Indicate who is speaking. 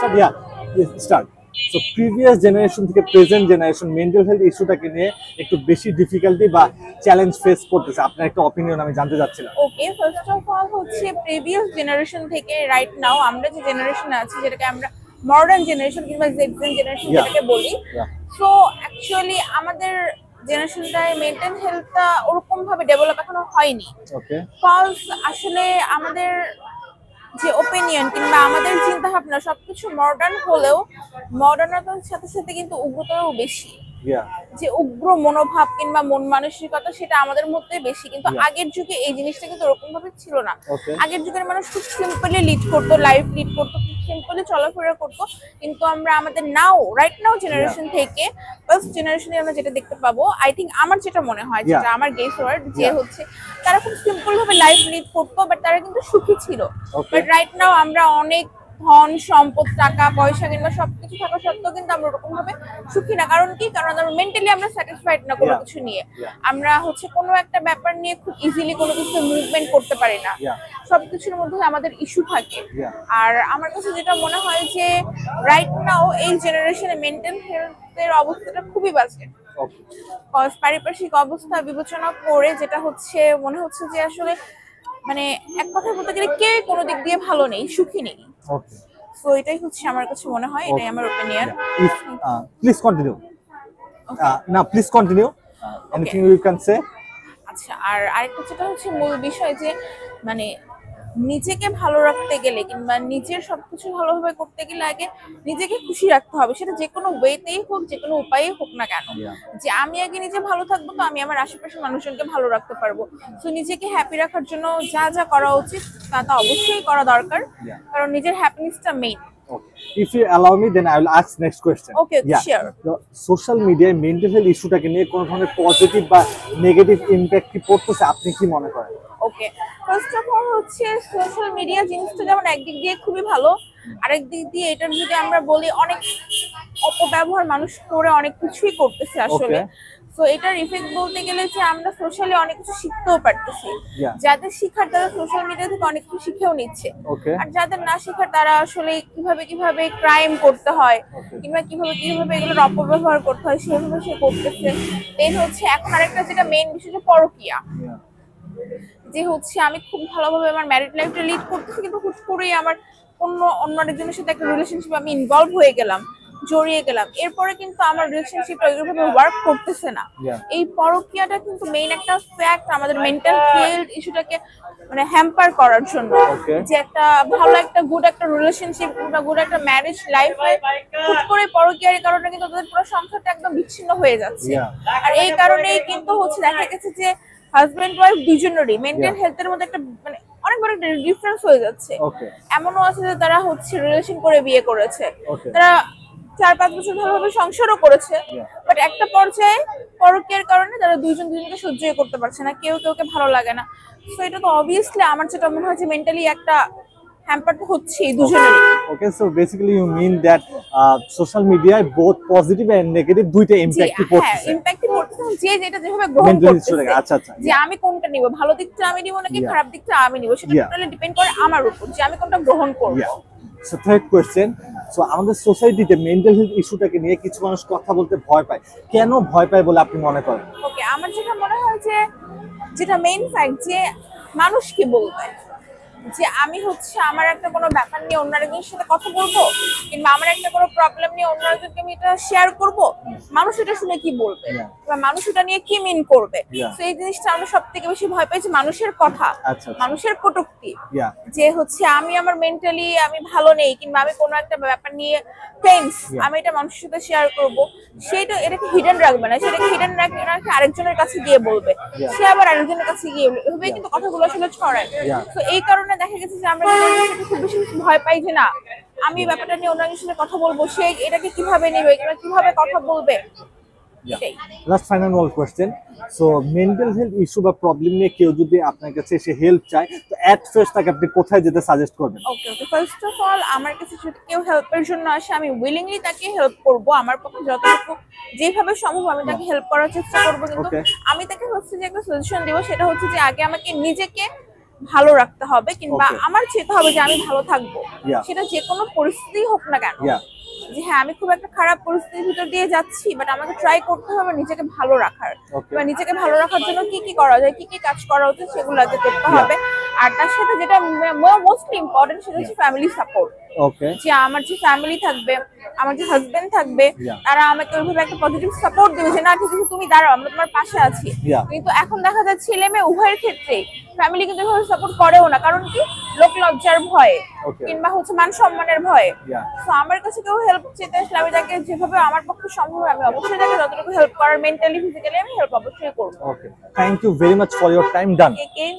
Speaker 1: Start so previous generation থেকে present generation mental health ইস্যুটাকে নিয়ে একটু বেশি ডিফিকাল্টি বা চ্যালেঞ্জ ফেস করতেছে, আপনার একটা অপিনিয়ন আমি জানতে চাচ্ছিলাম।
Speaker 2: ওকে, ফার্স্ট অফ অল হচ্ছে প্রিভিয়াস জেনারেশন থেকে রাইট নাও আমরা যে জেনারেশনে আছি, যেটাকে আমরা মডার্ন জেনারেশন কিংবা জেড জেনারেশন যেটাকে বলি, সো অ্যাকচুয়ালি আমাদের জেনারেশনটায় মেন্টাল হেলথটা ওরকম ভাবে ডেভেলপ এখনো হয়নি।
Speaker 1: ওকে,
Speaker 2: কজ আসলে আমাদের যে ওপিনিয়ন কিংবা আমাদের চিন্তা ভাবনা সবকিছু মডার্ন হলেও মডার্নতার সাথে সাথে কিন্তু উগ্রতাও বেশি। যে উগ্র মনোভাব কিংবা মন মানসিকতা সেটা আমাদের মধ্যে বেশি, কিন্তু আগের যুগে এই জিনিসটা কিন্তু ওরকম ভাবে ছিল না। আগের যুগের মানুষ খুব সিম্পলি লিড করতো, লাইফ লিড করতো, খুব সিম্পলি চলাফেরা করতো। কিন্তু আমরা আমাদের রাইট নাও জেনারেশন থেকে ফার্স্ট জেনারেশনে আমরা যেটা দেখতে পাবো, আই থিঙ্ক আমার যেটা মনে হয়, যেটা আমার গেস ওয়ার্ড, যে হচ্ছে তারা খুব সিম্পল ভাবে লাইফ লিড করতো, বাট তারা কিন্তু সুখী ছিল। বাট রাইট নাও আমরা অনেক ধন সম্পদ, টাকা পয়সা কিংবা সবকিছু থাকা সত্ত্বেও কিন্তু আমরা ওরকম ভাবে সুখী না। কারণ কি? কারণ আমরা মেন্টালি আমরা স্যাটিসফাইড না কোনো কিছু নিয়ে। আমরা হচ্ছে কোনো একটা ব্যাপার নিয়ে খুব ইজিলি কোনো কিছু মুভমেন্ট করতে পারি না, সবকিছুর মধ্যে আমাদের ইস্যু থাকে। আর আমার কাছে যেটা মনে হয় যে রাইট নাও এই জেনারেশনে মেন্টাল হেলথের অবস্থাটা খুবই বাজে। পারিপার্শ্বিক অবস্থা বিবেচনা করে যেটা হচ্ছে মনে হচ্ছে যে আসলে মানে এক কথায় বলতে গেলে কেউ কোনো দিক দিয়ে ভালো নেই, সুখী নেই। সো এটাই হচ্ছে আমার কাছে মনে হয়, এটাই আমার ওপিনিয়ন।
Speaker 1: Please continue. না, please continue, anything you can say.
Speaker 2: আচ্ছা, আর আরেকটা যেটা হচ্ছে মূল বিষয় যে মানে নিজেকে ভালো রাখতে গেলে কিংবা নিজের সবকিছু ভালোভাবে করতে গেলে আগে নিজেকে খুশি রাখতে হবে, সেটা যে কোনো ওয়েতেই হোক, যে কোনো উপায়েই হোক না কেন। যে আমি আগে নিজে ভালো থাকবো তো আমি আমার আশেপাশের মানুষজনকে ভালো রাখতে পারবো। তো নিজেকে হ্যাপি রাখার জন্য যা যা করা উচিত তা অবশ্যই করা দরকার, কারণ নিজের হ্যাপিনেসটা main.
Speaker 1: If you allow me, then I will ask next question.
Speaker 2: Okay, sure.
Speaker 1: Social মিডিয়ায় মেন্টাল হেলথ ইস্যুটাকে নিয়ে কোন ধরনের পজিটিভ বা নেগেটিভ ইমপ্যাক্ট কি পড়তেছে, আপনি কি মনে করেন?
Speaker 2: ওকে, ফার্স্ট অফ অল হচ্ছে সোশ্যাল মিডিয়া জিনিসটা যেমন একদিক দিয়ে খুবই ভালো, আরেক দিক দিয়ে এটার যদি আমরা বলি অনেক অপব্যবহার মানুষ করে অনেক কিছুই করতেছে আসলে। তো এটার ইফেক্ট বলতে গেলে যে আমরা সোশ্যালি অনেক কিছু শিখতেও পারতেছি, যাদের শিখার তারা সোশ্যাল মিডিয়া থেকে অনেক কিছু শিখেও নিচ্ছে। আর যাদের না শিখার তারা আসলে কিভাবে ক্রাইম করতে হয় কিংবা কিভাবে এগুলোর অপব্যবহার করতে হয় সেভাবে সে করতেছে। দেন হচ্ছে এখন আরেকটা যেটা মেইন বিষয়, যে পরকীয়া। যে হচ্ছে আমি খুব ভালোভাবে আমার ম্যারিড লাইফটা লিড করতেছি, কিন্তু হুট করেই আমার অন্য আরেকজনের সাথে একটা রিলেশনশিপ আমি ইনভলভ হয়ে গেলাম, জড়িয়ে গেলাম, এরপরে কিন্তু আমার রিলেশনশিপটা ওইভাবে ওয়ার্ক করতেছে না। এই পরকীয়াটা কিন্তু মেইন একটা ফ্যাক্ট আমাদের মেন্টাল হেলথ ইস্যুটাকে মানে হ্যাম্পার করার জন্য। যে একটা ভালো একটা গুড একটা রিলেশনশিপ কিংবা গুড একটা ম্যারেজ লাইফে হুট করে পরকীয়ার কারণে কিন্তু তাদের পুরো সংসারটা একদম বিচ্ছিন্ন হয়ে যাচ্ছে। আর এই কারণেই কিন্তু হচ্ছে দেখা গেছে যে হাজবেন্ড ওয়াইফ দুজনেরই মেন্টাল হেলথের মধ্যে একটা মানে অনেক বড় একটা ডিফারেন্স হয়ে যাচ্ছে। এমনও আছে যে তারা হচ্ছে রিলেশন করে বিয়ে করেছে, তারা 4-5 বছর ভালোভাবে সংসারও করেছে, বাট একটা পর্যায়ে পরকীয়ার কারণে তারা দুজনকে সহ্যই করতে পারছে না, কেউ কাউকে ভালো লাগে না। সো এটা তো অবভিয়াসলি আমার যেটা মনে হয় যে মেন্টালি একটা হ্যাম্পার তো হচ্ছে দুজনেরই।
Speaker 1: Okay, so basically you mean that social মিডিয়ায় বোথ পজিটিভ এন্ড নেগেটিভ দুইটা ইমপ্যাক্টই পড়ছে।
Speaker 2: হ্যাঁ, ইমপ্যাক্টই পড়ছে, যে যেটা যেভাবে গ্রহণ করতেছে।
Speaker 1: আচ্ছা আচ্ছা,
Speaker 2: যে আমি কোনটা নিব, ভালো দিকটা আমি নিব নাকি খারাপ দিকটা আমি নিব, সেটা টোটালি ডিপেন্ড করে আমার উপর যে আমি কোনটা গ্রহণ করব।
Speaker 1: সো থার্ড কোশ্চেন, সো আমাদের সোসাইটিতে মেন্টাল হেলথ ইস্যুটাকে নিয়ে কিছু মানুষ কথা বলতে ভয় পায়, কেন ভয় পায় বলে আপনি মনে করেন?
Speaker 2: ওকে, আমার যেটা মনে হয় যে যেটা মেইন ফ্যাক্ট, যে মানুষ কি বলবে, যে আমি হচ্ছে আমার একটা কোনো ব্যাপার নিয়ে অন্য আরেকজনের সাথে কথা বলবো কিংবা আমার একটা কোনো প্রবলেম নিয়ে অন্য আরেকজনকে আমি এটা শেয়ার করব, মানুষ এটা শুনে কি বলবে বা মানুষ এটা নিয়ে কি মিন করবে। তো এই জিনিসটা আমরা সব থেকে বেশি ভয় পাই, যে মানুষের কথা, মানুষের কটূক্তি। যে হচ্ছে আমি আমার মেন্টালি আমি ভালো নেই কিংবা আমি কোনো একটা ব্যাপার নিয়ে টেন্স, আমি এটা মানুষের সাথে শেয়ার করব, সেটা এটাকে হিডেন রাখবে না, সেটাকে হিডেন রাখে আরেকজনের কাছে গিয়ে বলবে, সে আবার আরেকজনের কাছে গিয়ে এভাবে কিন্তু কথাগুলো আসলে ছড়ায়। তো এই কারণে দেখা গেছে যে আমরা খুব বেশি ভয় পাই যে না আমি ব্যাপারটা নিয়ে অন্যের সাথে কথা বলবো, সে এটাকে কিভাবে নেবে কিংবা কিভাবে কথা বলবে।
Speaker 1: লাস্ট ফাইনাল ওয়াল question, so mental health issue বা প্রবলেম নিয়ে কেউ যদি আপনার কাছে এসে হেল্প চায়, তো এট ফার্স্ট তাকে আপনি কোথায় যেতে সাজেস্ট করবেন?
Speaker 2: ওকে, ফার্স্ট অফ অল আমার কাছে যদি কেউ হেল্পের জন্য আসে, আমি উইলিংলি তাকে হেল্প করব, আমার পক্ষে যতটুকু যেভাবে সম্ভব আমি তাকে হেল্প করার চেষ্টা করব। কিন্তু আমি তাকে হচ্ছে যে একটা সলিউশন দেবো, সেটা হচ্ছে যে আগে আমাকে নিজেকে ভালো রাখতে হবে, কিংবা
Speaker 1: Okay.
Speaker 2: আমার চেতে হবে যে আমি ভালো থাকবো,
Speaker 1: Yeah.
Speaker 2: সেটা যে কোনো পরিস্থিতি হোক না কেন।
Speaker 1: Yeah.
Speaker 2: যে হ্যাঁ আমি খুব একটা খারাপ পরিস্থিতির ভিতর দিয়ে যাচ্ছি, বাট আমাকে ট্রাই করতে হবে নিজেকে ভালো রাখার।
Speaker 1: Okay.
Speaker 2: বা নিজেকে ভালো রাখার জন্য কি কি করা যায়, কি কি কাজ করা উচিত, সেগুলো আগে করতে
Speaker 1: Yeah.
Speaker 2: হবে। আর তার সাথে যেটা মোস্টলি ইম্পর্টেন্ট, সেটা হচ্ছে ফ্যামিলি সাপোর্ট।
Speaker 1: ওকে।
Speaker 2: যে আমার যে ফ্যামিলি থাকবে, আমার যে হাজবেন্ড থাকবে,
Speaker 1: Yeah.
Speaker 2: তারা আমাকে ওইভাবে একটা পজিটিভ সাপোর্ট দেবে যে না ঠিক আছে তুমি দাঁড়াও, আমরা তোমার পাশে আছি।
Speaker 1: Yeah.
Speaker 2: কিন্তু এখন দেখা যায় ছেলে মেয়ে উভয়ের ক্ষেত্রেই ফ্যামিলি কিন্তু এভাবে সাপোর্ট করেও না, কারণ কি লোক লজ্জার ভয়ে,
Speaker 1: Okay.
Speaker 2: কিংবা হচ্ছে মান সম্মানের ভয়ে।
Speaker 1: Yeah.
Speaker 2: তো আমার কাছে কেউ হেল্প চেতে আসলে আমি তাকে যেভাবে আমার পক্ষে সম্ভব আমি অবশ্যই তাকে যতটুকু হেল্প করার, মেন্টালি ফিজিক্যালি আমি হেল্প অবশ্যই করবো।
Speaker 1: Okay. Thank you very much for your time. Done.
Speaker 2: Okay,